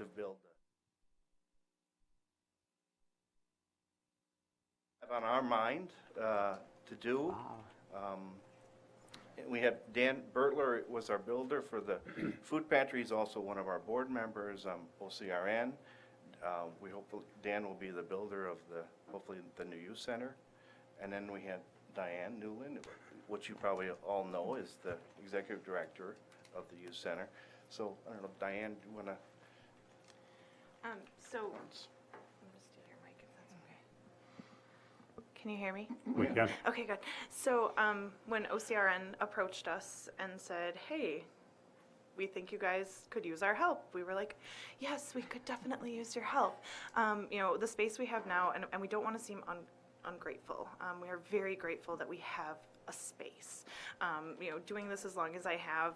to build. On our mind to do. And we have Dan Bertler was our builder for the food pantry. He's also one of our board members, OCRN. We hope Dan will be the builder of hopefully the new youth center. And then we had Diane Newland, which you probably all know is the executive director of the youth center. So I don't know, Diane, do you want to? I'm going to steal your mic if that's okay. Can you hear me? We can. Okay, good. So when OCRN approached us and said, hey, we think you guys could use our help, we were like, yes, we could definitely use your help. You know, the space we have now, and we don't want to seem ungrateful. We are very grateful that we have a space. You know, doing this as long as I have,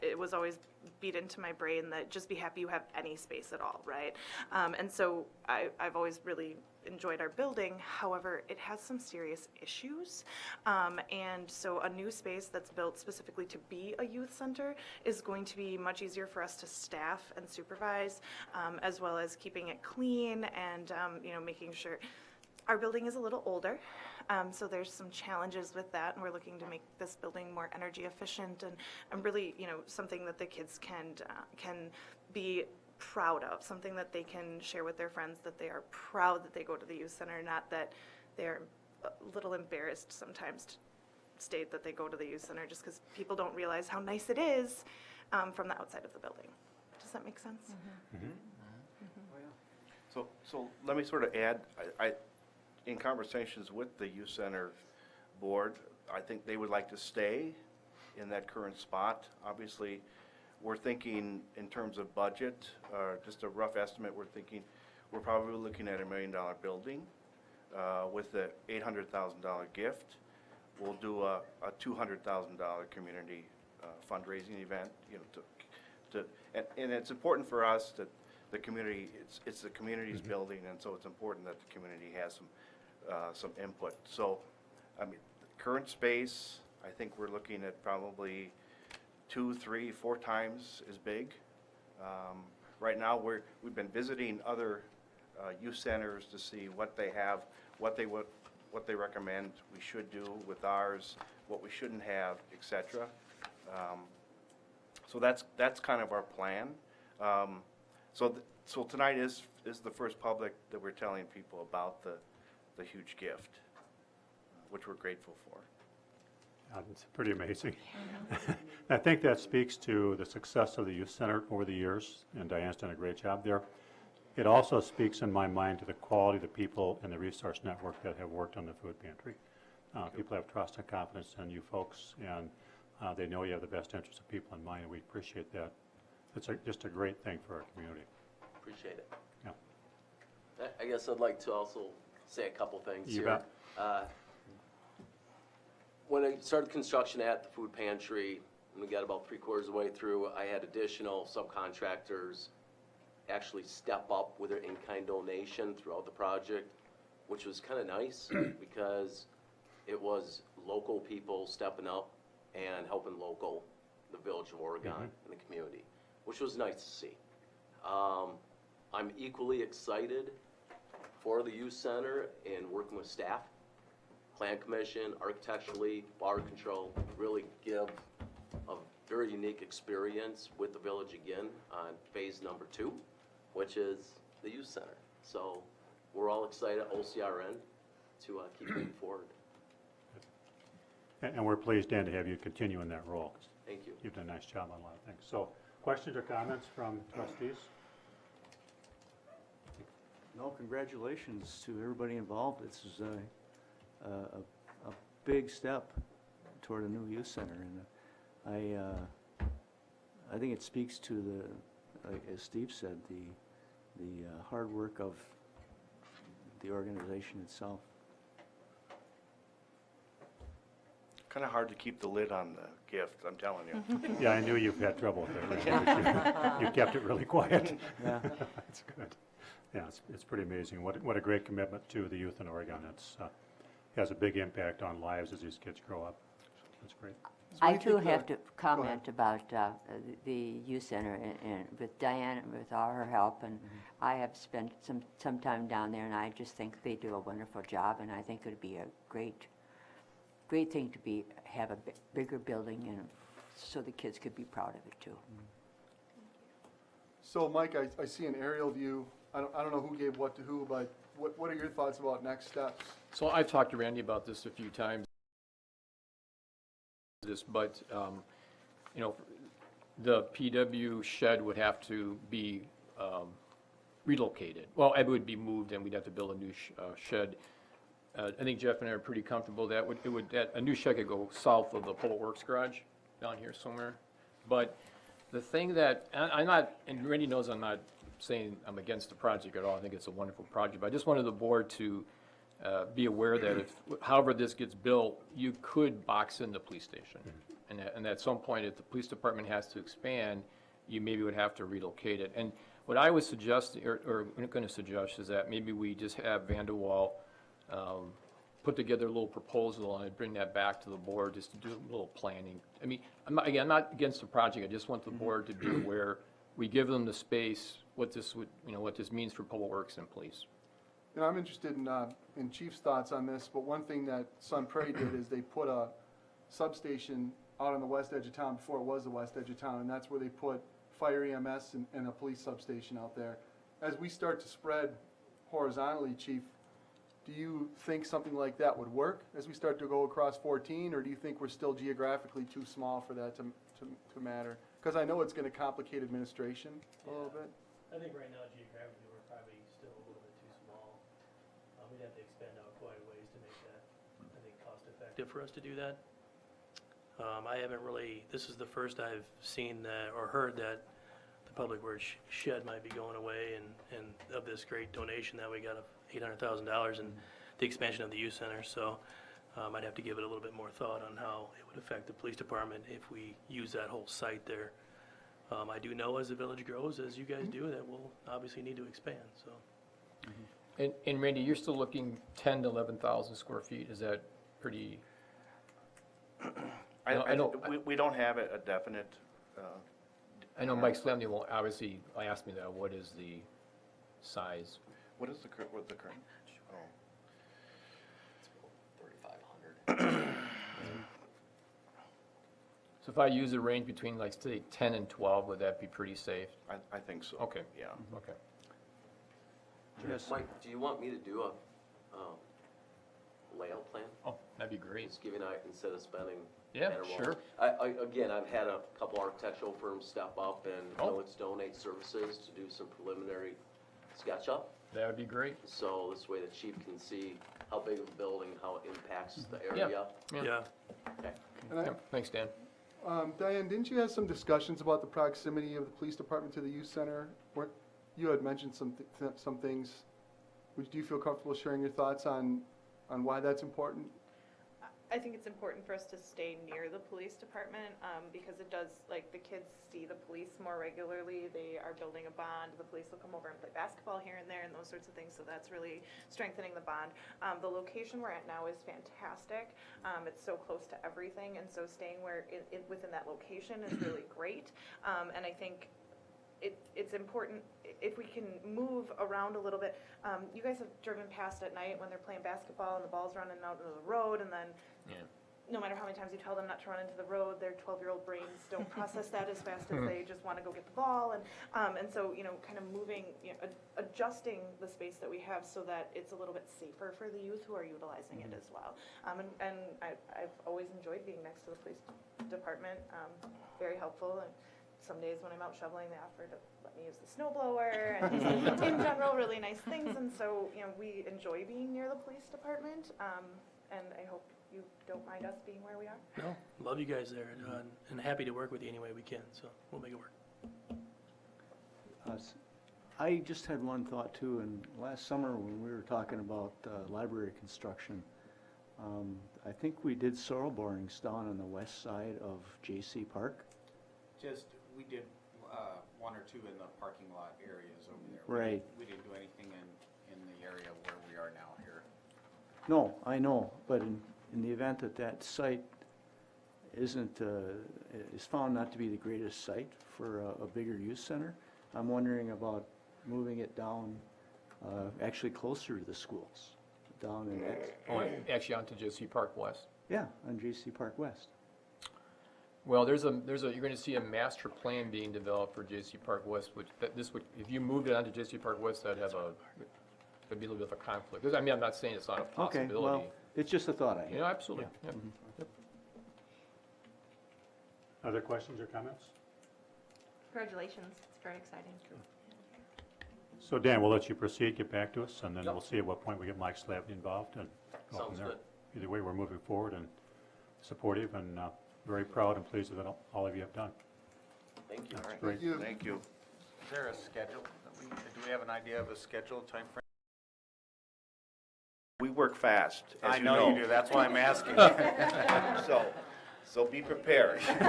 it was always beat into my brain that just be happy you have any space at all, right? And so I've always really enjoyed our building. However, it has some serious issues. And so a new space that's built specifically to be a youth center is going to be much easier for us to staff and supervise, as well as keeping it clean and, you know, making sure. Our building is a little older, so there's some challenges with that, and we're looking to make this building more energy efficient and really, you know, something that the kids can be proud of, something that they can share with their friends, that they are proud that they go to the youth center, not that they're a little embarrassed sometimes to state that they go to the youth center just because people don't realize how nice it is from the outside of the building. Does that make sense? Mm-hmm. So let me sort of add, in conversations with the youth center board, I think they would like to stay in that current spot. Obviously, we're thinking in terms of budget, just a rough estimate, we're probably looking at $1 million building with the $800,000 gift. We'll do a $200,000 community fundraising event, you know, and it's important for us that the community, it's the community's building, and so it's important that the community has some input. So, I mean, the current space, I think we're looking at probably 2, 3, 4 times as big. Right now, we've been visiting other youth centers to see what they have, what they recommend we should do with ours, what we shouldn't have, etc. So that's kind of our plan. So tonight is the first public that we're telling people about the huge gift, which we're grateful for. It's pretty amazing. I think that speaks to the success of the youth center over the years, and Diane's done a great job there. It also speaks in my mind to the quality of the people and the resource network that have worked on the food pantry. People have trust and confidence in you folks, and they know you have the best interests of people in mind, and we appreciate that. It's just a great thing for our community. Appreciate it. Yeah. I guess I'd like to also say a couple things You here. bet. When I started construction at the food pantry, and we got about 3/4 of the way through, I had additional subcontractors actually step up with their in-kind donation throughout the project, which was kind of nice because it was local people stepping up and helping the village of Oregon and the community, which was nice to see. I'm equally excited for the youth center and working with staff, plan commission, architecturally, water control, really give a very unique experience with the village again on phase number 2, which is the youth center. So we're all excited at OCRN to keep moving forward. And we're pleased, Dan, to have you continue in that role. Thank you. You've done a nice job on a lot of things. So, questions or comments from trustees? No, congratulations to everybody involved. This is a big step toward a new youth center, and I think it speaks to the, like, as Steve said, the hard work of the organization itself. Kind of hard to keep the lid on the gift, I'm telling you. Yeah, I knew you've had trouble with it. But you kept it really quiet. Yeah. That's good. Yeah, it's pretty amazing. What a great commitment to the youth in Oregon. It's has a big impact on lives as these kids grow up. That's great. I do you too think, have to ahead. comment about the youth center, and with Diane, with all her help, and I have spent some time down there, and I just think they do a wonderful job, and I think it'd be a great thing to have a bigger building, and so the kids could be proud of it too. So Mike, I see an aerial view. I don't know who gave what to who, but what are your thoughts about next steps? So I've talked to Randy about this a few times. But you know, the PW shed would have to be relocated. Well, it would be moved, and we'd have to build a new shed. I think Jeff and I are pretty comfortable that a new shed could go south of the Public Works garage down here somewhere. But the thing that I'm not, and Randy knows I'm not saying I'm against the project at all. I think it's a wonderful project. But I just wanted the board to be aware that if, however this gets built, you could box in the police station. And at some point, if the police department has to expand, you maybe would have to relocate it. And what I was suggesting, or going to suggest, is that maybe we just have Vanderwall put together a little proposal, and I'd bring that back to the board just to do a little planning. I mean, I'm not against the project. I just want the board to be aware. We give them the space, what this would, what this means for Public Works and police. You know, I'm interested in Chief's thoughts on this, but one thing that Sun Prairie did is they put a substation out on the west edge of town before it was the west edge of town, and that's where they put fire EMS and a police substation out there. As we start to spread horizontally, Chief, do you think something like that would work as we start to go across 14, or do you think we're still geographically too small for that to matter? Because I know it's going to complicate administration a little bit. I think right now geographically we're probably still a little bit too small. We'd have to expand out quite a ways to make that, I think, cost effective for us to do that. I haven't really, this is the first I've seen that or heard that the Public Works shed might be going away, and of this great donation that we got of $800,000 and the expansion of the youth center. So I'd have to give it a little bit more thought on how it would affect the police department if we use that whole site there. I do know as the village grows, as you guys do, that we'll obviously need to expand, so. And Randy, you're still looking 10 to 11,000 square feet. Is that pretty? We don't have a definite. I know Mike Slamney will obviously ask me that. What is the size? What is the current? Oh. 3,500. So if I use a range between, like, say, 10 and 12, would that be pretty safe? I think so. Okay. Yeah. Okay. Yes. Mike, do you want me to do a layout plan? Oh, that'd be great. Just giving out instead of spending. Yeah, Vanderwall. sure. Again, I've had a couple architectural firms step up and Oh. let's donate services to do some preliminary SketchUp. That would be great. So this way the chief can see how big of a building, how it impacts the area. Yeah. Okay. And Yeah, thanks, Dan. Diane, didn't you have some discussions about the proximity of the police department to the youth center? You had mentioned some things. Do you feel comfortable sharing your thoughts on why that's important? I think it's important for us to stay near the police department, because it does, like, the kids see the police more regularly. They are building a bond. The police will come over and play basketball here and there and those sorts of things, so that's really strengthening the bond. The location we're at now is fantastic. It's so close to everything, and so staying within that location is really great. And I think it's important if we can move around a little bit. You guys have driven past at night when they're playing basketball and the ball's running out into the road, and then no matter how many times you tell them not to run into the road, their 12-year-old brains don't process that as fast as they just want to go get the ball. And so, kind of moving, adjusting the space that we have so that it's a little bit safer for the youth who are utilizing it as well. And I've always enjoyed being next to the police department, very helpful. And some days when I'm out shoveling, they offer to let me use the snow blower, and just in general, really nice things. And so, we enjoy being near the police department, and I hope you don't mind us being where we are. No, love you guys there, and happy to work with you any way we can, so we'll make it work. I just had one thought too, and last summer when we were talking about library construction, I think we did soil borings down on the west side of J.C. Park. We did one or two in the parking lot areas over there. Right. We didn't do anything in the area where we are now here. No, I know, but in the event that site isn't, is found not to be the greatest site for a bigger youth center. I'm wondering about moving it down, actually closer to the schools, down in that, Oh, actually onto J.C. Park West. yeah, on J.C. Park West. Well, you're gonna see a master plan being developed for J.C. Park West, which, this would, if you moved it onto J.C. Park West, that'd be a little bit of a conflict. I mean, I'm not saying it's not a Okay, possibility. well, it's just a thought I had. Yeah, absolutely, yeah. Yep. Other questions or comments? Congratulations, it's very exciting. So Dan, we'll let you proceed, get back to us, and then Yep. we'll see at what point we get Mike Slavin involved and go from Sounds there. good. Either way, we're moving forward and supportive and very proud and pleased with all of you have done. Thank you. That's Right. great. Thank you. Thank you. Is there a schedule? Do we have an idea of a schedule, timeframe? We work fast, as I you know you do, that's why I'm asking. So be prepared. I'll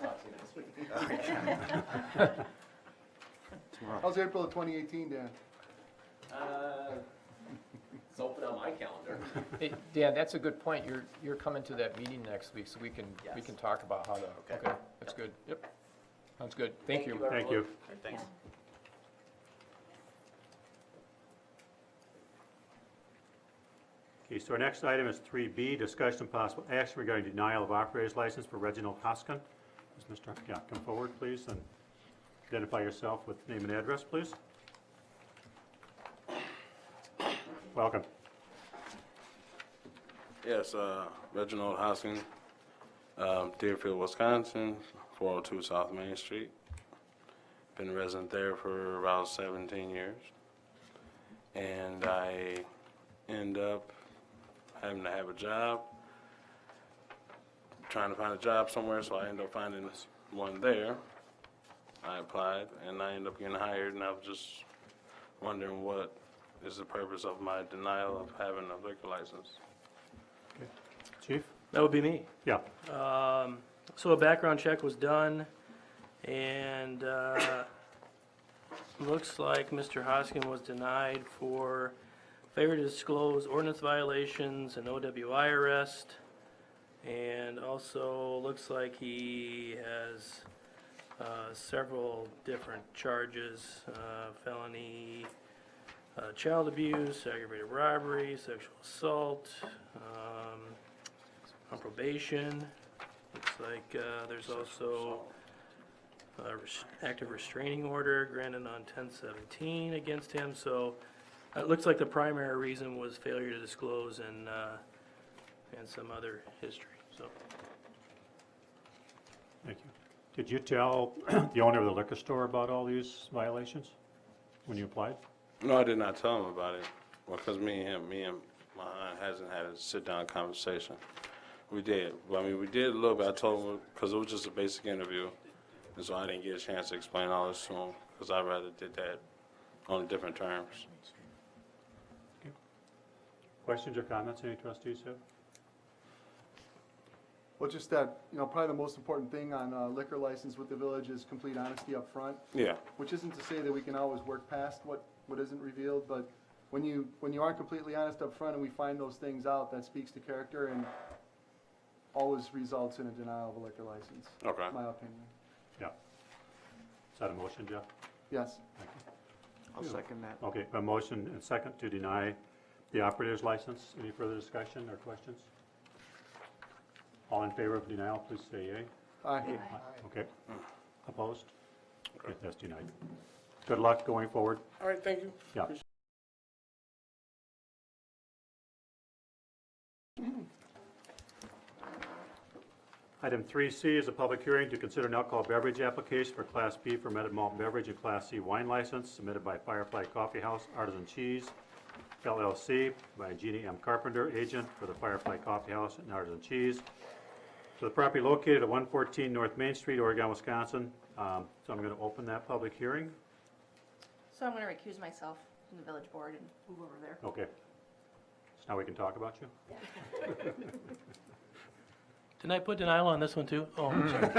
talk to you this week. How's April of 2018, Dan? It's open on my calendar. Hey, Dan, that's a good point. You're coming to that meeting next week, so we can Yes. talk about how to, okay, that's good. Yep, sounds good. Thank you. Thank you. Thanks. Okay, so our next item is 3B, discussion and possible action regarding denial of operator's license for Reginald Hoskin. Does Mr. Yeah, come forward, please, and identify yourself with name and address, please. Welcome. Yes, Reginald Hoskin, Deerfield, Wisconsin, 402 South Main Street. Been a resident there for about 17 years. And I end up having to have a job, trying to find a job somewhere, so I end up finding one there. I applied, and I ended up getting hired, and I was just wondering what is the purpose of my denial of having a liquor license. Chief? That would be me. Yeah. So a background check was done, and looks like Mr. Hoskin was denied for failure to disclose ordinance violations and OWI arrest, and also looks like he has several different charges, felony child abuse, aggravated robbery, sexual assault, on probation. Looks like there's also active restraining order granted on 10/17 against him. So it looks like the primary reason was failure to disclose and some other history. So Thank you. Did you tell the owner of the liquor store about all these violations when you applied? No, I did not tell him about it. Well, because me and my aunt hasn't had a sit-down conversation. We did. Well, I mean, we did a little bit. I told him, because it was just a basic interview, and so I didn't get a chance to explain all this to him, because I rather did that on different terms. Questions or comments any trustees have? Well, just that, probably the most important thing on a liquor license with the village is complete honesty up front, Yeah, which isn't to say that we can always work past what isn't revealed, but when you aren't completely honest up front and we find those things out, that speaks to character and always results in a denial of a liquor license, okay. my opinion. Yeah. Is that a motion, Jeff? Yes. I'll second that. Okay, a motion and second to deny the operator's license. Any further discussion or questions? All in favor of denial, please say yea. Aye. Okay. Opposed? Okay, that's denied. Good luck going forward. All right, thank you. Yeah. Item 3C is a public hearing to consider an alcohol beverage application for Class B fermented malt beverage and Class C wine license submitted by Firefly Coffee House Artisan Cheese LLC by Jeannie M. Carpenter, agent for the Firefly Coffee House and Artisan Cheese. So the property located at 114 North Main Street, Oregon, Wisconsin. So I'm going to open that public hearing. So I'm going to recuse myself from the village board and move over there. Okay. So now we can talk about you? didn't I put denial on this one too? Oh, I'm sorry.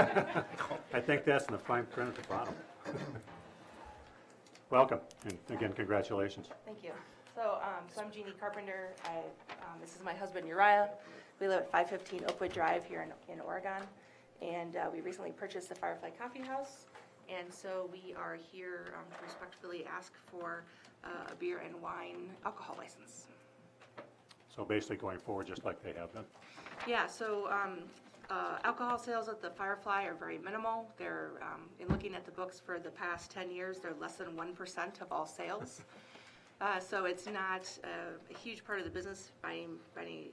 I think that's in the fine print at the bottom. Welcome, and again, congratulations. Thank you. So I'm Jeannie Carpenter. This is my husband Uriah. We live at 515 Oakwood Drive here in Oregon. And we recently purchased the Firefly Coffee House. And so we are here to respectfully ask for a beer and wine alcohol license. So basically going forward, just like they have been. Yeah, so alcohol sales at the Firefly are very minimal. They're, in looking at the books for the past 10 years, they're less than 1% of all sales. So it's not a huge part of the business by any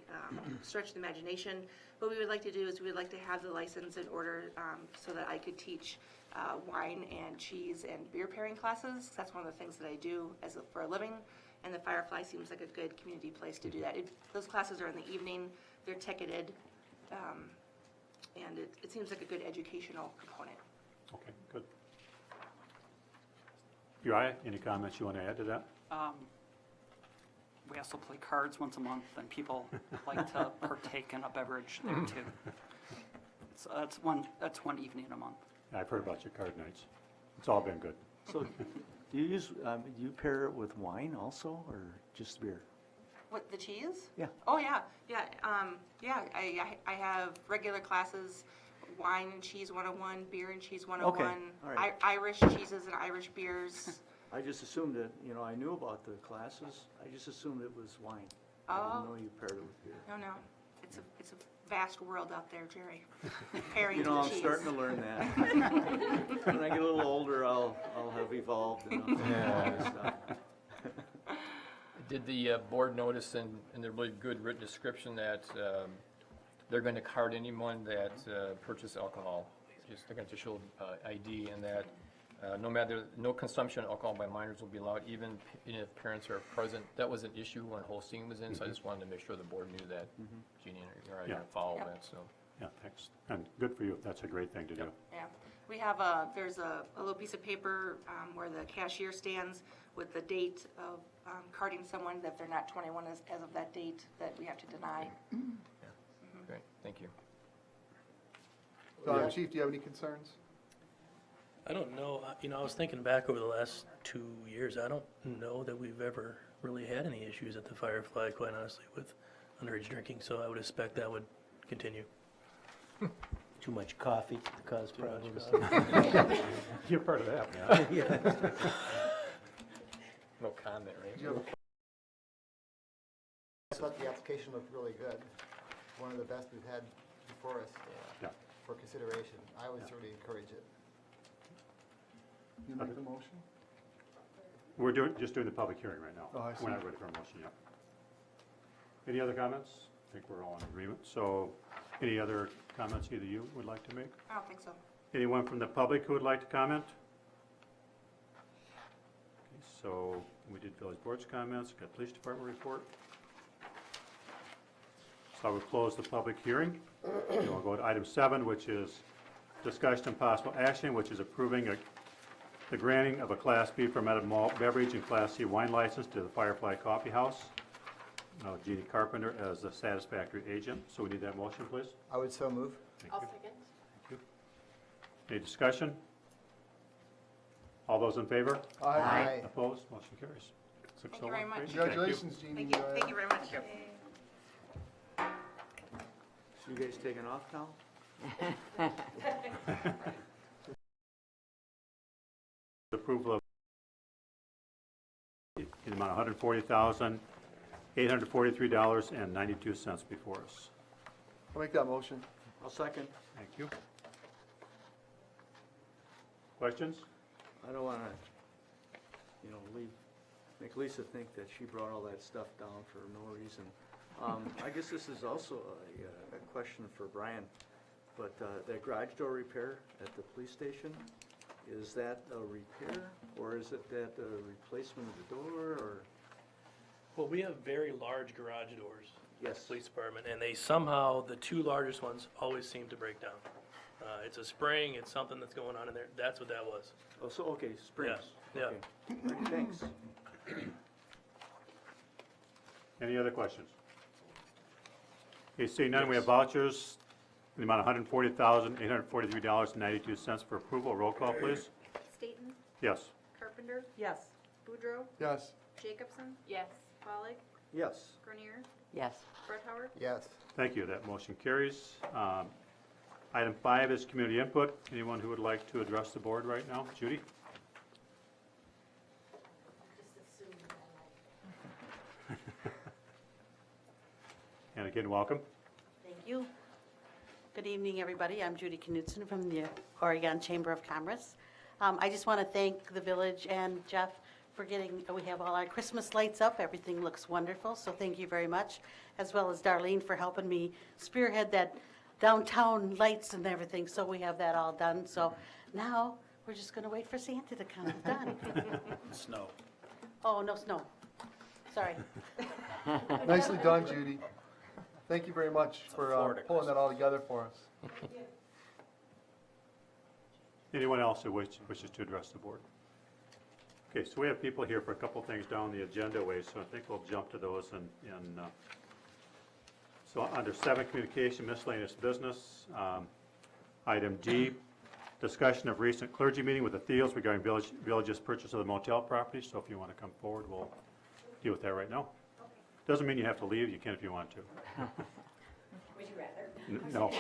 stretch of the imagination. What we would like to do is we would like to have the license in order so that I could teach wine and cheese and beer pairing classes. That's one of the things that I do for a living, and the Firefly seems like a good community place to do that. Those classes are in the evening, they're ticketed, and it seems like a good educational component. Okay, good. Uriah, any comments you want to add to that? We also play cards once a month, and people like to partake in a beverage there too. So that's one evening a month. I've heard about your card nights. It's all been good. So do you pair it with wine also, or just beer? What, the cheese? Yeah. Oh, yeah, yeah. I have regular classes, wine and cheese 101, beer and cheese 101, Okay, all right. Irish cheeses and Irish beers. I just assumed that, I knew about the classes. I just assumed it was wine. I Oh. didn't know you paired it with beer. No, it's a vast world out there, Jerry. Pairing to the I'm cheese. starting to learn that. When I get a little older, I'll have evolved enough to know all this stuff. Did the board notice in their really good written description that they're going to card anyone that purchase alcohol? They're going to show ID, and that no consumption of alcohol by minors will be allowed, even if parents are present. That was an issue when Holstein was in, so I just wanted to make sure the board knew that. Jeannie and I are going to follow Yep. that, so. Yeah, thanks. And good for you. That's a great thing to do. Yeah, we have there's a little piece of paper where the cashier stands with the date of carding someone, that they're not 21 as of that date, that we have to deny. Great, thank you. Chief, do you have any concerns? I don't know, I was thinking back over the last 2 years, I don't know that we've ever really had any issues at the Firefly, quite honestly, with underage drinking, so I would expect that would continue. Too much coffee to cause problems. You're part of that. No comment, right? I thought the application looked really good. One of the best we've had before us for consideration. I would certainly encourage it. You make the motion? We're just doing the public hearing right now. Oh, I see. We're not ready for a motion yet. Any other comments? I think we're all in agreement. So any other comments either you would like to make? I don't think so. Anyone from the public who would like to comment? Okay, so we did village board's comments, got police department report. So I will close the public hearing. We'll go to item 7, which is discussion and possible action, which is approving the granting of a Class B fermented malt beverage and Class C wine license to the Firefly Coffee House. Jeannie Carpenter as the satisfactory agent. So we need that motion, please. I would so move. Thank you. Thank you. Any discussion? All those in favor? Aye. Opposed? Motion carries. Thank you very much. Congratulations, Jeannie. Thank you very much. So you guys taking off now? Approval of in the amount of $140,843.92 before us. I'll make that motion. I'll second. Thank you. Questions? I don't want to, make Lisa think that she brought all that stuff down for no reason. I guess this is also a question for Brian, but that garage door repair at the police station, is that a repair, or is it that a replacement of the door, or? Well, we have very large garage doors at Yes. the police department, and they somehow, the two largest ones, always seem to break down. It's a spring, it's something that's going on in there, that's what that was. Oh, so, okay, springs. Yeah. Okay. All right, thanks. Any other questions? Okay, seeing none, we have vouchers in the amount of $140,843.92 for approval. Roll call, please. Staton, Yes. Carpenter? Yes. Boudreaux? Yes. Jacobson? Yes. Pollak, Yes. Grenier, Yes. Brett Howard. Yes. Thank you. That motion carries. Item 5 is community input. Anyone who would like to address the board right now? Judy? And again, welcome. Thank you. Good evening, everybody. I'm Judy Knudsen from the Oregon Chamber of Commerce. I just want to thank the village and Jeff for we have all our Christmas lights up. Everything looks wonderful, so thank you very much. As well as Darlene for helping me spearhead that downtown lights and everything, so we have that all done. So now, we're just going to wait for Santa to come. Done. Snow. Oh, no snow. Sorry. Nicely done, Judy. Thank you very much for Florida pulling that all together for us. Anyone else who wishes to address the board? Okay, so we have people here for a couple things down the agenda way, so I think we'll jump to those. So under 7, communication, miscellaneous business. Item G, discussion of recent clergy meeting with the Thiels regarding village's purchase of the motel property. So if you want to come forward, we'll deal with that right now. Doesn't mean you have to leave. You can if you want to. Would you rather? No.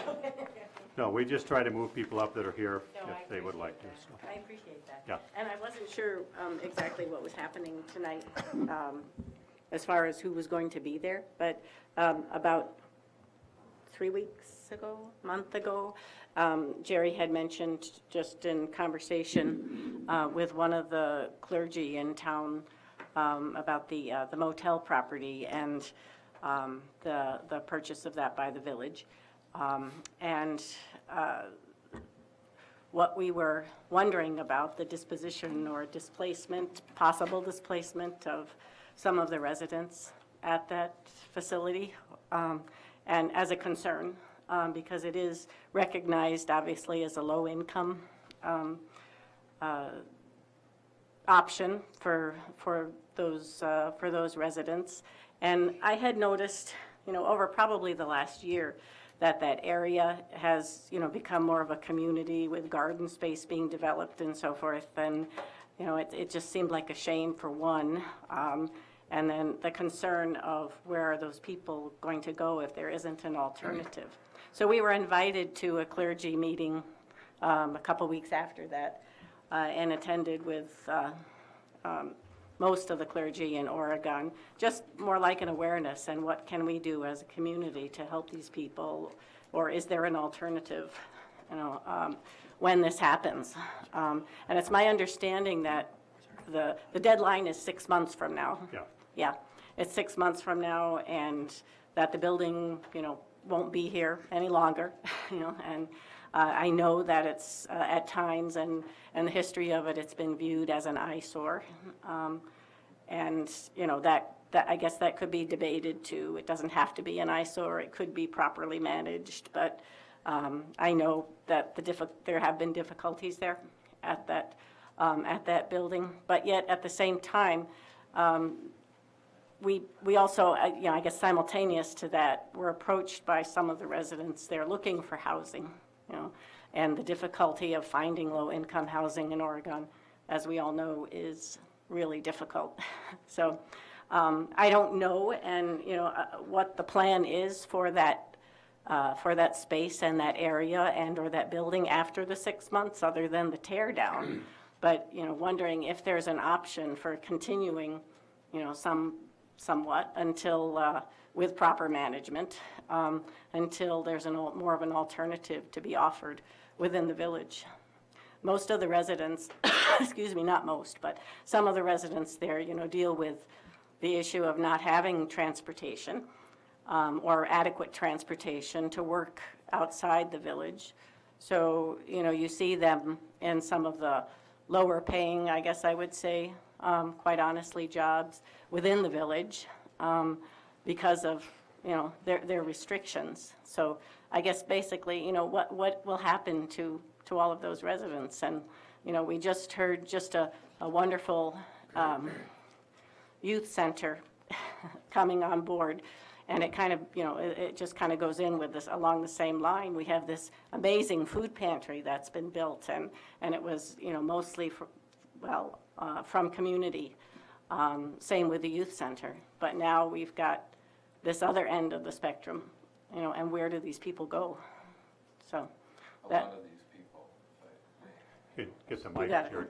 No, we just try to move people up that are here No, I if they would like to. appreciate So. that. I appreciate that. Yeah. And I wasn't sure exactly what was happening tonight as far as who was going to be there, but about 3 weeks ago, month ago, Jerry had mentioned just in conversation with one of the clergy in town about the motel property and the purchase of that by the village. And what we were wondering about, the disposition or displacement, possible displacement of some of the residents at that facility, and as a concern, because it is recognized obviously as a low-income option for those residents. And I had noticed, over probably the last year, that area has, become more of a community with garden space being developed and so forth. And, it just seemed like a shame for one. And then the concern of where are those people going to go if there isn't an alternative. So we were invited to a clergy meeting a couple weeks after that and attended with most of the clergy in Oregon, just more like an awareness and what can we do as a community to help these people, or is there an alternative, when this happens. And it's my understanding that the deadline is 6 months from now. Yeah. Yeah, it's 6 months from now, and that the building, won't be here any longer, and I know that it's at times, and the history of it, it's been viewed as an eyesore. And, that I guess that could be debated too. It doesn't have to be an eyesore. It could be properly managed. But I know that there have been difficulties there at that building. But yet, at the same time, we also, I guess simultaneous to that, we're approached by some of the residents. They're looking for housing, and the difficulty of finding low-income housing in Oregon, as we all know, is really difficult. So I don't know, and what the plan is for that space and that area and or that building after the 6 months, other than the tear down. But wondering if there's an option for continuing, somewhat until with proper management, until there's more of an alternative to be offered within the village. Most of the residents, excuse me, not most, but some of the residents there, deal with the issue of not having transportation or adequate transportation to work outside the village. So, you see them in some of the lower paying, I guess I would say, quite honestly, jobs within the village because of, their restrictions. So I guess basically, what will happen to all of those residents? And, we just heard just a wonderful youth center coming on board. And it kind of, it just kind of goes in with this, along the same line. We have this amazing food pantry that's been built, and it was, mostly from community Same with the youth center. But now we've got this other end of the spectrum, you know, and where do these people go? So that. A lot of these people, Get the You mic, got it. Jerry.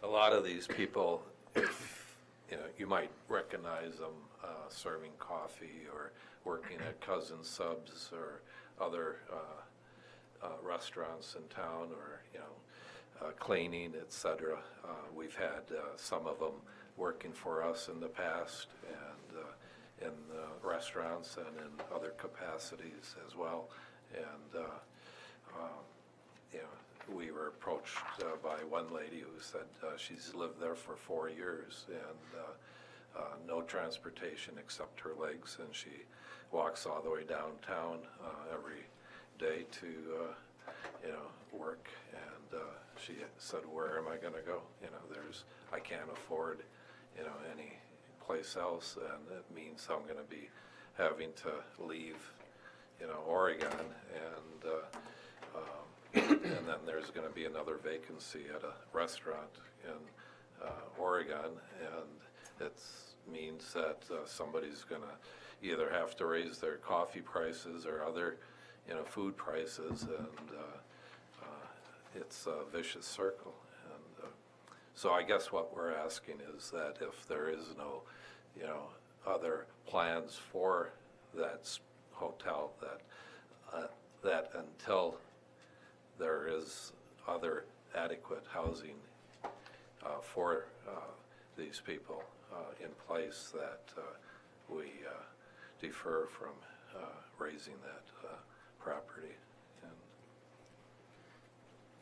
a lot of these people, if, you know, you might recognize them serving coffee or working at Cousin Subs or other restaurants in town, or, you know, cleaning, et cetera. We've had some of them working for us in the past, and in restaurants and in other capacities as well. And you know, we were approached by one lady who said she's lived there for 4 years, and no transportation except her legs, and she walks all the way downtown every day to you know, work. And she said, "Where am I going to go? You know, I can't afford, you know, any place else, and it means I'm going to be having to leave, you know, Oregon, and and then there's going to be another vacancy at a restaurant in Oregon, and it means that somebody's going to either have to raise their coffee prices or other, you know, food prices, and it's a vicious circle." And so I guess what we're asking is that if there is no, you know, other plans for that hotel, that until there is other adequate housing for these people in place, that we defer from raising that property.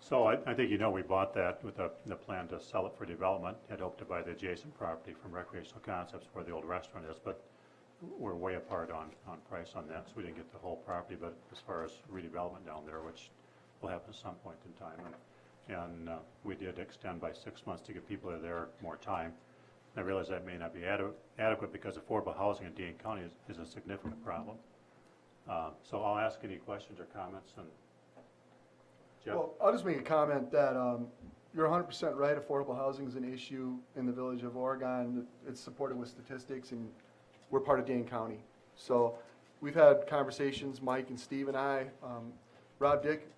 So I think, you know, we bought that with the plan to sell it for development, had hoped to buy the adjacent property from Recreational Concepts where the old restaurant is, but we're way apart on price on that, so we didn't get the whole property. But as far as redevelopment down there, which will happen at some point in time, and we did extend by 6 months to give people that are there more time. I realize that may not be adequate because affordable housing in Dane County is a significant problem. So I'll ask any questions or comments, and Jeff? Well, I'll just make a comment that you're 100% right. Affordable housing is an issue in the village of Oregon. It's supported with statistics, and we're part of Dane County. So we've had conversations, Mike and Steve and I. Rob Dick,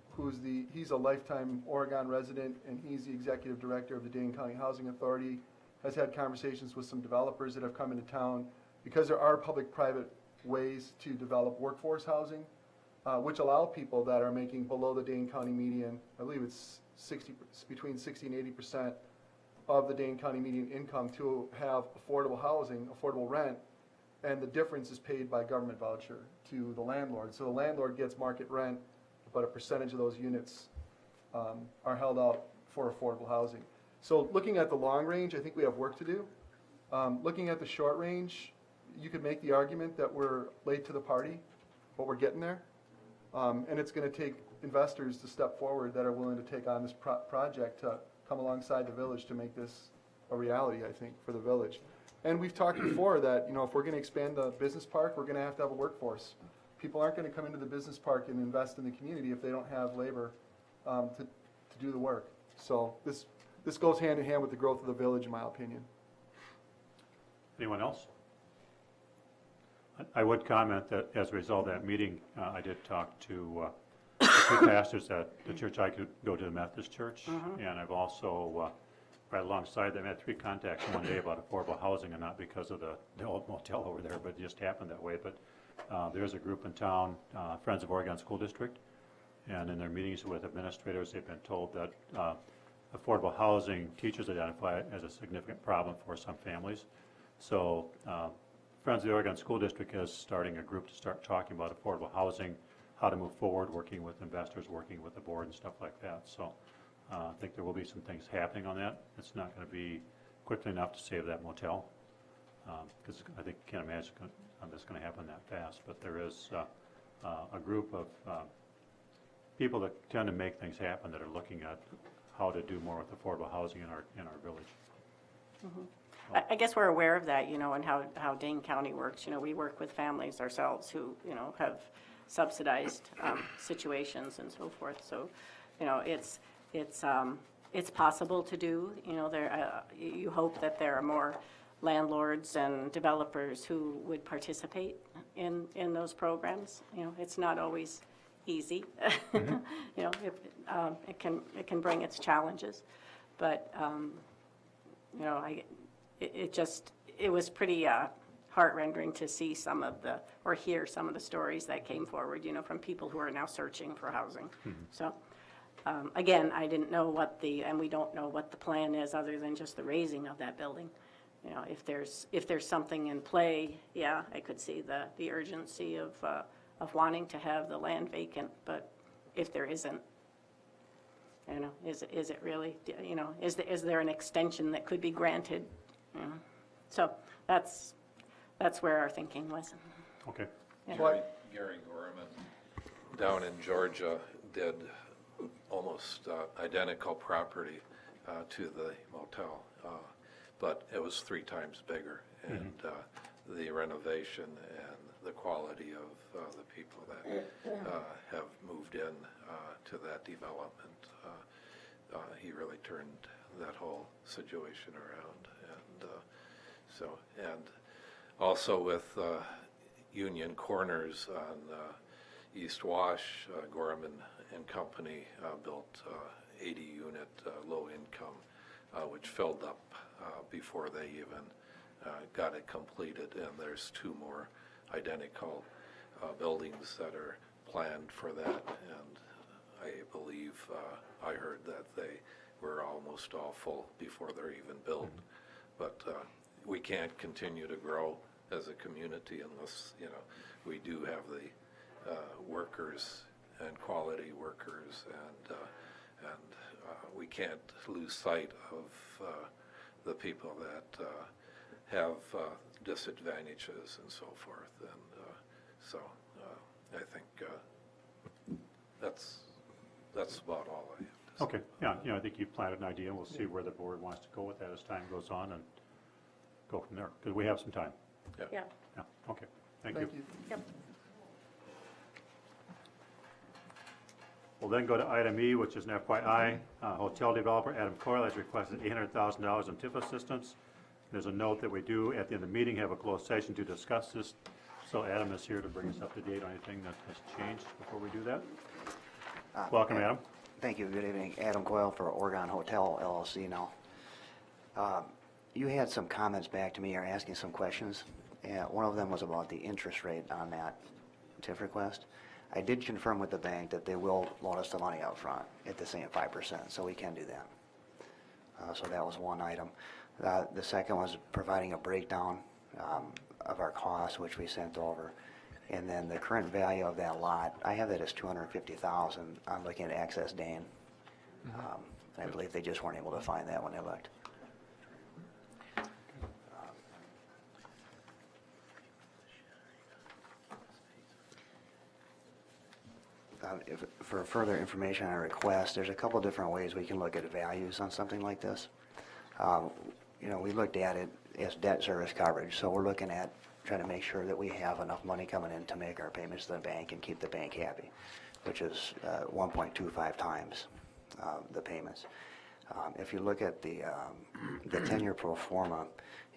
he's a lifetime Oregon resident, and he's the executive director of the Dane County Housing Authority, has had conversations with some developers that have come into town, because there are public-private ways to develop workforce housing, which allow people that are making below the Dane County median, I believe it's between 60 and 80% of the Dane County median income, to have affordable housing, affordable rent, and the difference is paid by government voucher to the landlord. So the landlord gets market rent, but a percentage of those units are held out for affordable housing. So looking at the long range, I think we have work to do. Looking at the short range, you could make the argument that we're late to the party, but we're getting there. And it's going to take investors to step forward that are willing to take on this project to come alongside the village to make this a reality, I think, for the village. And we've talked before that, you know, if we're going to expand the business park, we're going to have a workforce. People aren't going to come into the business park and invest in the community if they don't have labor to do the work. So this goes hand in hand with the growth of the village, in my opinion. Anyone else? I would comment that as a result of that meeting, I did talk to the two pastors at the church I could go to, the Methodist Church, and I've also, right alongside them, had 3 contacts one day about affordable housing, and not because of the old motel over there, but it just happened that way. But there's a group in town, Friends of Oregon School District, and in their meetings with administrators, they've been told that affordable housing, teachers identify it as a significant problem for some families. So Friends of the Oregon School District is starting a group to start talking about affordable housing, how to move forward, working with investors, working with the board and stuff like that. So I think there will be some things happening on that. It's not going to be quickly enough to save that motel, because I think you can't imagine this going to happen that fast. But there is a group of people that tend to make things happen that are looking at how to do more with affordable housing in our village. I guess we're aware of that, you know, and how Dane County works. You know, we work with families ourselves who, you know, have subsidized situations and so forth. So, you know, it's possible to do. You know, you hope that there are more landlords and developers who would participate in those programs. You know, it's not always easy. You know, it can bring its challenges, but you know, it was pretty heart-rending to see or hear some of the stories that came forward, you know, from people who are now searching for housing. So, again, I didn't know and we don't know what the plan is other than just the raising of that building. You know, if there's something in play, yeah, I could see the urgency of wanting to have the land vacant, but if there isn't, you know, is it really, you know, is there an extension that could be granted? You know? So that's where our thinking was. Okay. Yeah. Gary Gorman down in Georgia did almost identical property to the motel, but it was 3 times bigger, and the renovation and the quality of the people that have moved in to that development, he really turned that whole situation around. And also with Union Corners on East Wash, Gorman and Company built 80-unit low income, which filled up before they even got it completed. And there's 2 more identical buildings that are planned for that. And I believe I heard that they were almost all full before they're even built. But we can't continue to grow as a community unless, you know, we do have the workers and quality workers, and we can't lose sight of the people that have disadvantages and so forth. And so I think that's about all I have to say. Okay, yeah, you know, I think you've planted an idea, and we'll see where the board wants to go with that as time goes on, and go from there, because we have some time. Yeah. Yeah, okay, thank you. Yep. We'll then go to item E, which is an FYI. Hotel developer Adam Coyle has requested $800,000 in TIF assistance. There's a note that we do, at the end of the meeting, have a closed session to discuss this. So Adam is here to bring us up to date on anything that has changed before we do that. Welcome, Adam. Thank you. Good evening. Adam Coyle for Oregon Hotel LLC now. You had some comments back to me or asking some questions. One of them was about the interest rate on that TIF request. I did confirm with the bank that they will loan us the money up front at the same 5%, so we can do that. So that was one item. The second was providing a breakdown of our costs, which we sent over. And then the current value of that lot, I have that as $250,000. I'm looking at Access Dane. I believe they just weren't able to find that when they looked. For further information on a request, there's a couple different ways we can look at values on something like this. You know, we looked at it as debt service coverage, so we're looking at trying to make sure that we have enough money coming in to make our payments to the bank and keep the bank happy, which is 1.25 times the payments. If you look at the 10-year pro forma,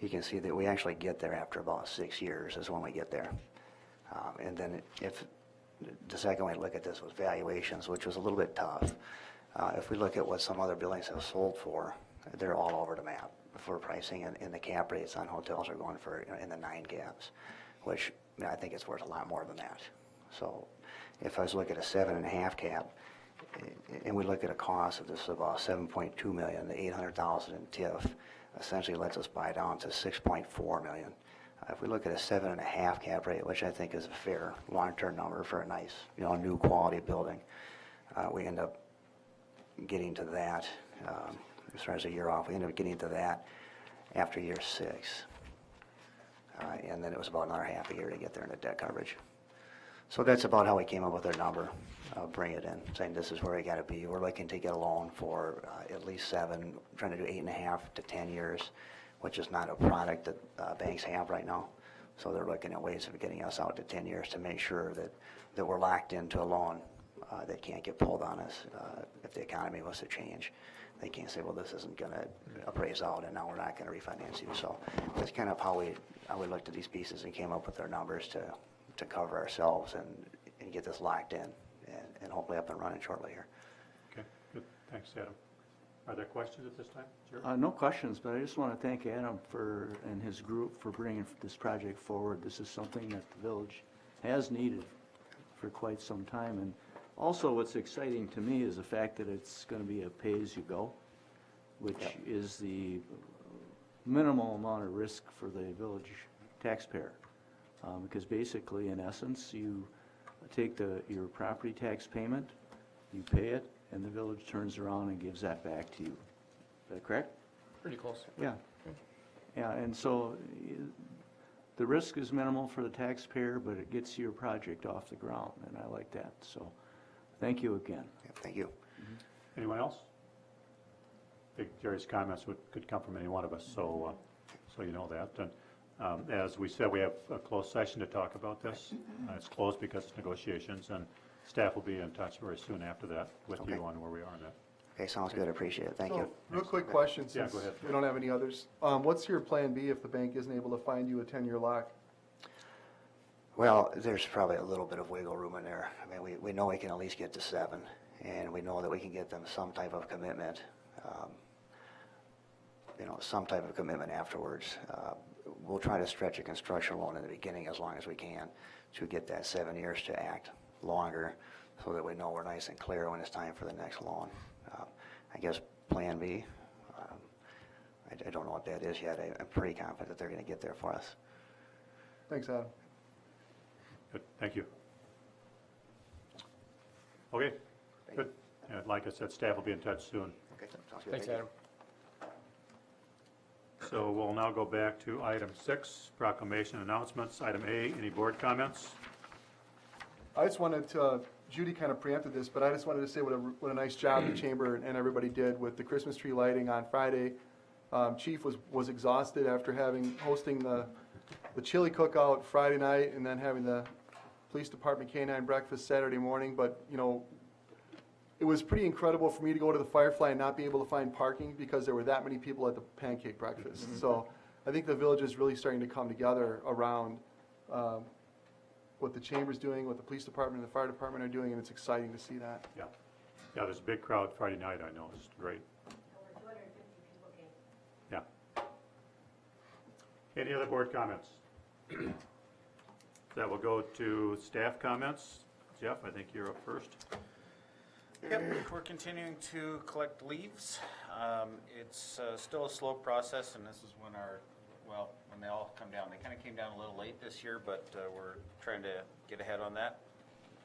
you can see that we actually get there after about 6 years is when we get there. And then if the second way to look at this was valuations, which was a little bit tough. If we look at what some other buildings have sold for, they're all over the map for pricing, and the cap rates on hotels are going for, you know, in the 9 caps, which, you know, I think it's worth a lot more than that. So if I was looking at a 7.5 cap, and we look at a cost of this about $7.2 million, the $800,000 in TIF essentially lets us buy down to $6.4 million. If we look at a 7.5 cap rate, which I think is a fair long-term number for a nice, you know, new quality building, we end up getting to that, as far as a year off, we end up getting to that after year 6. And then it was about another half a year to get there in the debt coverage. So that's about how we came up with our number. Bring it in, saying this is where we got to be. We're looking to get a loan for at least 7, trying to do 8.5 to 10 years, which is not a product that banks have right now. So they're looking at ways of getting us out to 10 years to make sure that we're locked into a loan that can't get pulled on us if the economy was to change. they can't say, well, this isn't going to appraise out, and now we're not going to refinance you. So that's kind of how we looked at these pieces and came up with our numbers to cover ourselves and get this locked in and hopefully up and running shortly here. Okay, good. Thanks, Adam. Are there questions at this time? Sure. No questions, but I just want to thank Adam and his group for bringing this project forward. This is something that the village has needed for quite some time. And also what's exciting to me is the fact that it's going to be a pay-as-you-go, which is the minimal amount of risk for the village taxpayer. Because basically, in essence, you take your property tax payment, you pay it, and the village turns around and gives that back to you. Is that correct? Pretty close. Yeah. Yeah, and so the risk is minimal for the taxpayer, but it gets your project off the ground, and I like that. So thank you again. Yeah, thank you. Anyone else? I think Jerry's comments could come from any one of us, so you know that. And as we said, we have a closed session to talk about this. It's closed because it's negotiations, and staff will be in touch very soon after that with you on where we are on that. Okay, sounds good. I appreciate it. Thank you. Real quick question, Yeah, since go ahead. we don't have any others. What's your plan B if the bank isn't able to find you a 10-year lock? Well, there's probably a little bit of wiggle room in there. I mean, we know we can at least get to 7, and we know that we can get them some type of commitment, some type of commitment afterwards. We'll try to stretch a construction loan in the beginning as long as we can to get that 7 years to act longer so that we know we're nice and clear when it's time for the next loan. I guess plan B, I don't know what that is yet. I'm pretty confident that they're going to get there for us. Thanks, Adam. Good, thank you. Okay, good. And like I said, staff will be in touch soon. Okay, sounds good. Thanks, Thank you. Adam. So we'll now go back to item 6, proclamation announcements. Item A, any board comments? I just wanted to, Judy kind of preempted this, but I just wanted to say what a nice job the chamber and everybody did with the Christmas tree lighting on Friday. Chief was exhausted after hosting the chili cookout Friday night and then having the police department canine breakfast Saturday morning. But, it was pretty incredible for me to go to the Firefly and not be able to find parking because there were that many people at the pancake breakfast. So I think the village is really starting to come together around what the chamber's doing, what the police department and the fire department are doing, and it's exciting to see that. Yeah. Yeah, there's a big crowd Friday night, I know. It's great. Over 250 people came. Yeah. Any other board comments? That will go to staff comments. Jeff, I think you're up first. Yep, we're continuing to collect leaves. It's still a slow process, and this is when when they all come down. They kind of came down a little late this year, but we're trying to get ahead on that.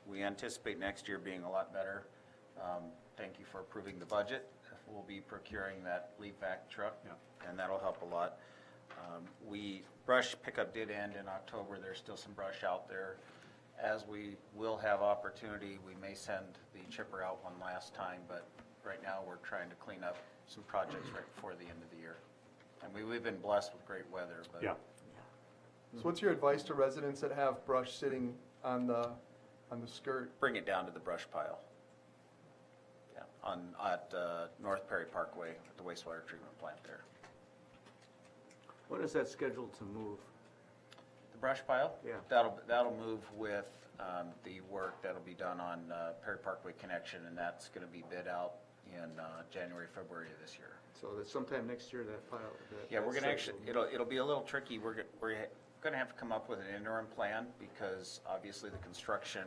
We anticipate next year being a lot better. Thank you for approving the budget. We'll be procuring that leaf vac truck, and that'll help a lot. Brush pickup did end in October. There's still some brush out there. As we will have opportunity, we may send the chipper out one last time, but right now we're trying to clean up some projects right before the end of the year. And we've been blessed with great weather, but. Yeah. So what's your advice to residents that have brush sitting on the skirt? Bring it down to the brush pile. Yeah, at North Perry Parkway, at the wastewater treatment plant there. When is that scheduled to move? The brush pile? Yeah. That'll move with the work that'll be done on Perry Parkway connection, and that's going to be bid out in January, February of this year. So that sometime next year that pile. Yeah, we're going to actually, it'll be a little tricky. We're going to have to come up with an interim plan because obviously the construction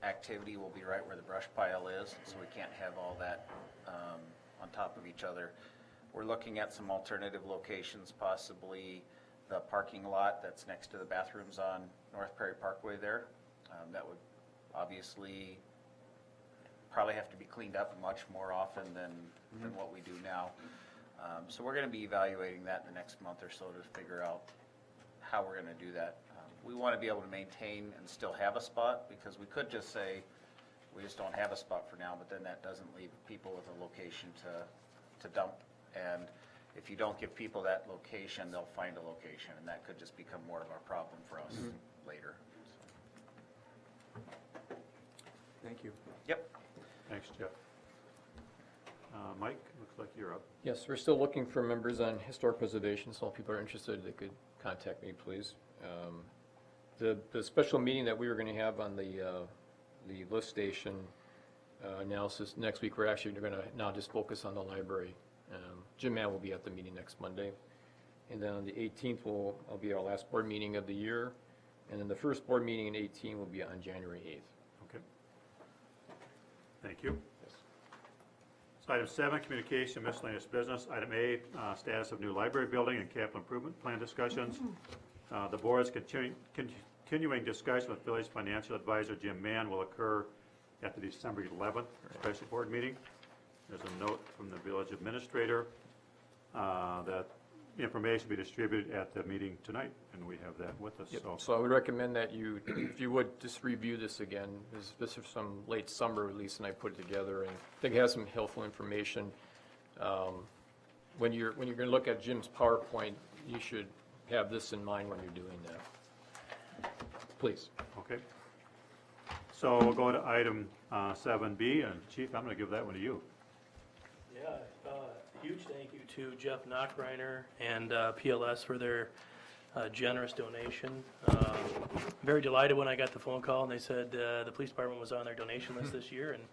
activity will be right where the brush pile is, so we can't have all that on top of each other. We're looking at some alternative locations, possibly the parking lot that's next to the bathrooms on North Perry Parkway there. That would obviously probably have to be cleaned up much more often than what we do now. So we're going to be evaluating that in the next month or so to figure out how we're going to do that. We want to be able to maintain and still have a spot, because we could just say we just don't have a spot for now, but then that doesn't leave people with a location to dump. And if you don't give people that location, they'll find a location, and that could just become more of a problem for us later. Thank you. Yep. Thanks, Jeff. Mike, looks looks like you're up. Yes, we're still looking for members on historic preservation, so if people are interested, they could contact me, please. The special meeting that we were going to have on the lift station analysis next week, we're actually going to now just focus on the library. Jim Mann will be at the meeting next Monday. And then on the 18th will be our last board meeting of the year. And then the first board meeting in 18 will be on January 8th. Okay. Thank you. So item 7, communication miscellaneous business. Item A, status of new library building and capital improvement plan discussions. The board's continuing discussion with village financial advisor Jim Mann will occur at the December 11th special board meeting. There's a note from the village administrator that information be distributed at the meeting tonight, and we have that with us. Yep. So I would recommend that you, if you would, just review this again. This is some late summer release, and I put it together, and I think it has some helpful information. When you're going to look at Jim's PowerPoint, you should have this in mind when you're doing that. Please. Okay. So we'll go to item 7B, and Chief, I'm going to give that one to you. Yeah, huge thank you to Jeff Knockreiner and PLS for their generous donation. Very delighted when I got the phone call and they said the police department was on their donation list this year and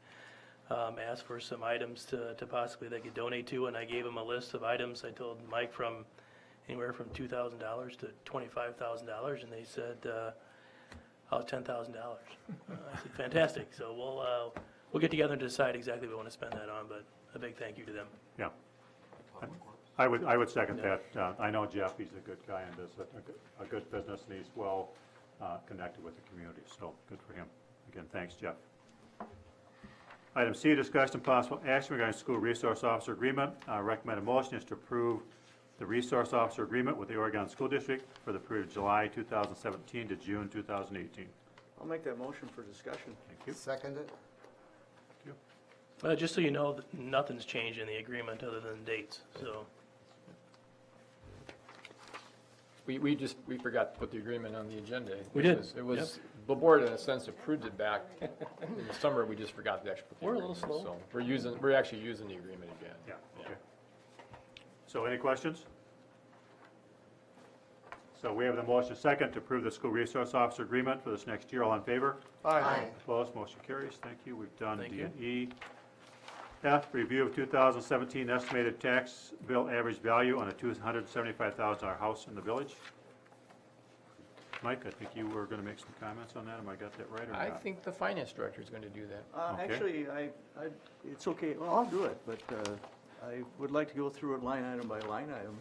asked for some items to possibly they could donate to, and I gave them a list of items. I told Mike from anywhere from $2,000 to $25,000, and they said, "Oh, $10,000." I said, "Fantastic." So we'll get together and decide exactly what we want to spend that on, but a big thank you to them. Yeah. I would second that. I know Jeff, he's a good guy and does a good business, and he's well connected with the community, so good for him. Again, thanks, Jeff. Item C, discussion and possible action regarding school resource officer agreement. Recommended motion is to approve the resource officer agreement with the Oregon School District for the period of July 2017 to June 2018. I'll make that motion for discussion. Thank you. Second it. Thank you. Just so you know, nothing's changed in the agreement other than dates, so. We forgot to put the agreement on the agenda. We did. It was, the board in a sense approved it back in the summer, we just forgot to actually put the We're a agreement. little slow. So we're actually using the agreement again. Yeah, okay. So any questions? So we have the motion second to approve the school resource officer agreement for this next year. All in favor? Aye. Opposed? Motion carries. Thank you. We've done Thank D you. and E. F, review of 2017 estimated tax bill average value on a $275,000 house in the village. Mike, I think you were going to make some comments on that. Am I got that right or not? I think the finance director is going to do that. Okay. Actually, it's okay, well, I'll do it, but I would like to go through it line item by line item.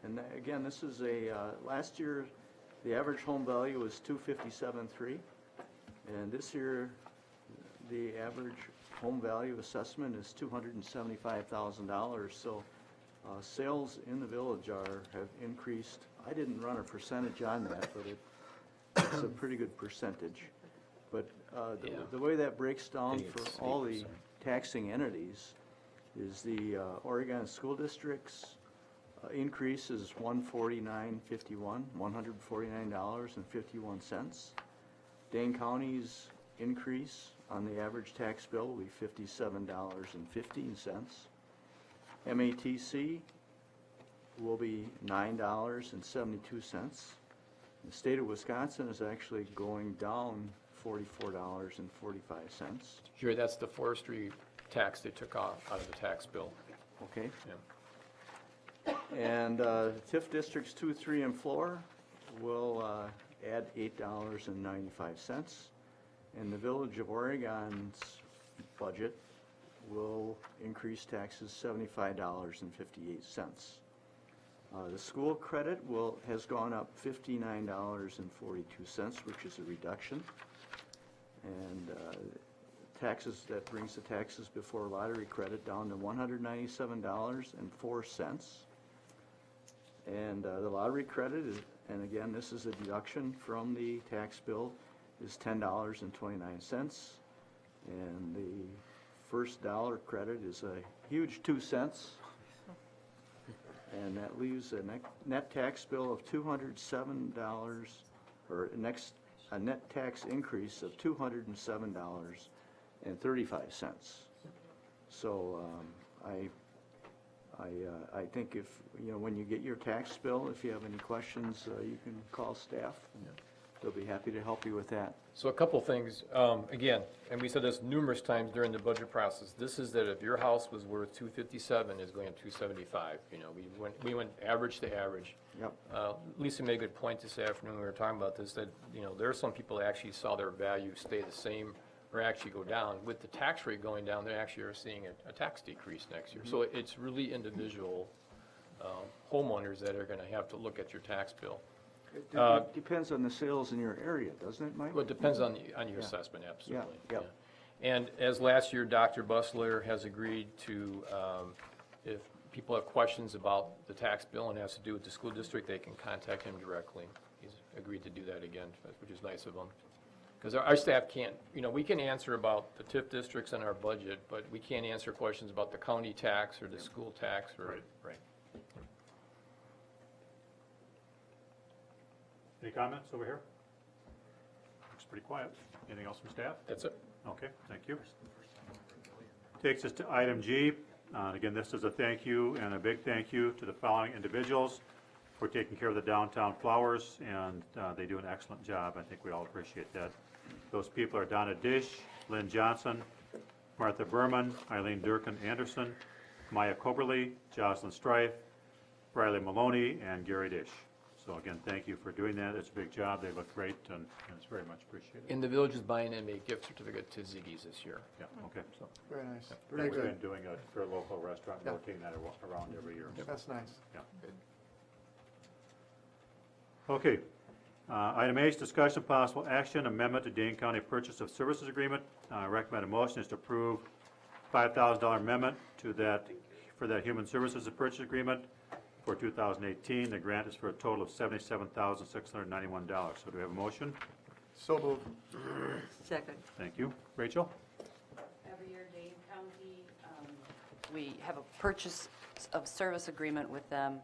And again, this is last year, the average home value was $257,300, and this year, the average home value assessment is $275,000. So sales in the village have increased. I didn't run a percentage on that, but it's a pretty good percentage. But the way that breaks down for all the taxing entities is the Oregon School District's increase is $149.51, $149.51. Dane County's increase on the average tax bill will be $57.15. MATC will be $9.72. The state of Wisconsin is actually going down $44.45. Here, that's the forestry tax they took off out of the tax bill. Okay. Yeah. And TIF districts 2, 3, and 4 will add $8.95. And the Village of Oregon's budget will increase taxes $75.58. The school credit has gone up $59.42, which is a reduction. And taxes, that brings the taxes before lottery credit down to $197.04. And the lottery credit is, and again, this is a deduction from the tax bill, is $10.29. And the first dollar credit is a huge 2 cents. And that leaves a net tax bill of $207, or a net tax increase of $207.35. So I think if, when you get your tax bill, if you have any questions, you can call staff. And they'll be happy to help you with that. So a couple things, again, and we said this numerous times during the budget process, this is that if your house was worth 257, it's going to 275. We went average to average. Yep. Lisa made a good point this afternoon, we were talking about this, that, there are some people that actually saw their value stay the same or actually go down. With the tax rate going down, they actually are seeing a tax decrease next year. So it's really individual homeowners that are gonna have to look at your tax bill. It depends on the sales in your area, doesn't it, Mike? Well, it depends on your assessment, absolutely. Yeah. And as last year, Dr. Bustler has agreed to, if people have questions about the tax bill and has to do with the school district, they can contact him directly. He's agreed to do that again, which is nice of him. Because our staff can't, we can answer about the TIF districts and our budget, but we can't answer questions about the county tax or the school tax or. Right. Any comments over here? Looks pretty quiet. Anything else from staff? That's it. Okay, thank you. Takes us to item G. Again, this is a thank you and a big thank you to the following individuals for taking care of the downtown flowers, and they do an excellent job. I think we all appreciate that. Those people are Donna Dish, Lynn Johnson, Martha Berman, Eileen Durkin Anderson, Maya Coberly, Jocelyn Strife, Briley Maloney, and Gary Dish. So again, thank you for doing that. It's a big job. They look great, and it's very much appreciated. And the village is buying them a gift certificate to Ziggy's this year. Yeah, okay. So Very nice. We've Very good. been doing it for a local restaurant, rotating that around every year. So, That's nice. yeah. Okay. Item A is discussion of possible action, amendment to Dane County Purchase of Services Agreement. Recommended motion is to approve $5,000 amendment to that, for that Human Services Purchase Agreement for 2018. The grant is for a total of $77,691. So do we have a motion? So moved. Second. Thank you. Rachel? Every year, Dane County, we have a purchase of service agreement with them.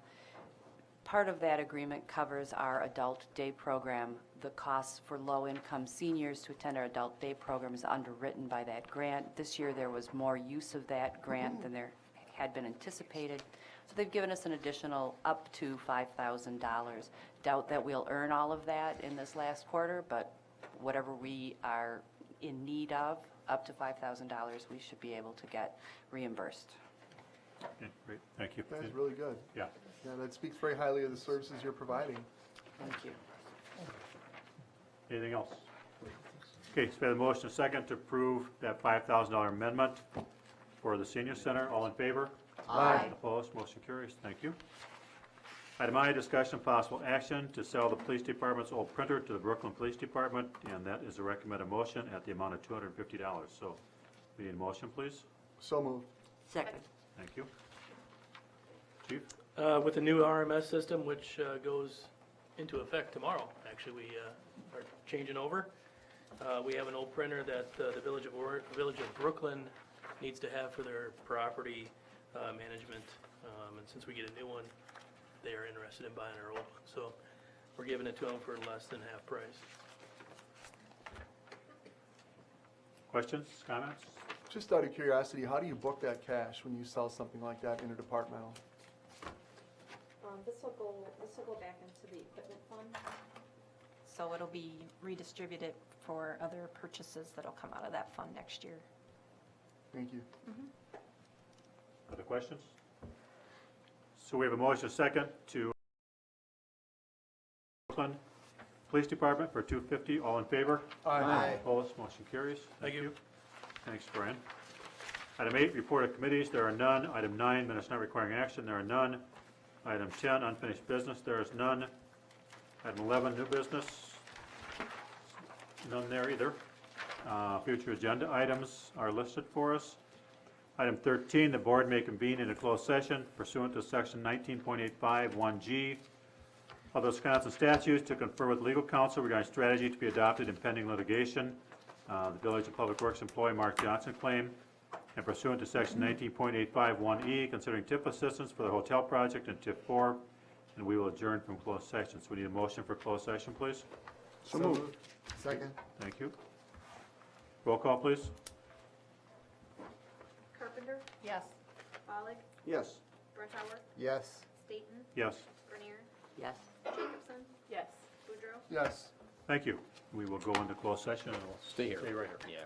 Part of that agreement covers our adult day program. The cost for low-income seniors to attend our adult day program is underwritten by that grant. This year, there was more use of that grant than there had been anticipated. So they've given us an additional up to $5,000. Doubt that we'll earn all of that in this last quarter, but whatever we are in need of, up to $5,000, we should be able to get reimbursed. Okay, great. Thank you. That is really good. Yeah. Yeah, that speaks very highly of the services you're providing. Thank you. Anything else? Okay, so we have a motion and a second to approve that $5,000 amendment for the senior center. All in favor? Aye. Opposed? Motion carries. Thank you. Item I, discussion of possible action to sell the police department's old printer to the Brooklyn Police Department, and that is a recommended motion at the amount of $250. So we need a motion, please. So moved. Second. Thank you. Chief? With the new RMS system, which goes into effect tomorrow, actually, we are changing over. We have an old printer that the Village of Brooklyn needs to have for their property management, and since we get a new one, they are interested in buying our old one. So we're giving it to them for less than half price. Questions, comments? Just out of curiosity, how do you book that cash when you sell something like that interdepartmental? This will go back into the equipment fund. So it'll be redistributed for other purchases that'll come out of that fund next year. Thank you. Other questions? So we have a motion, a second, to Brooklyn Police Department for $250. All in favor? Aye. Opposed? Motion carries. Thank you. Thanks, Brian. Item 8, report of committees. There are none. Item 9, minutes not requiring action. There are none. Item 10, unfinished business. There is none. Item 11, new business. None there either. Future agenda items are listed for us. Item 13, the board may convene in a closed session pursuant to section 19.85 1G of the Wisconsin statutes to confer with legal counsel regarding strategy to be adopted in pending litigation, the Village of Public Works employee Mark Johnson claim, and pursuant to section 19.85 1E, considering TIF assistance for the hotel project and TIF 4, and we will adjourn from closed session. So we need a motion for closed session, please. So moved. Second. Thank you. Roll call, please. Carpenter? Yes. Pollak, Yes. Brethauer, Yes. Staton, Yes. Bernier, Yes. Jacobson, Yes. Boudreaux. Yes. Thank you. We will go into closed session and we'll Stay here. stay right here. Yeah.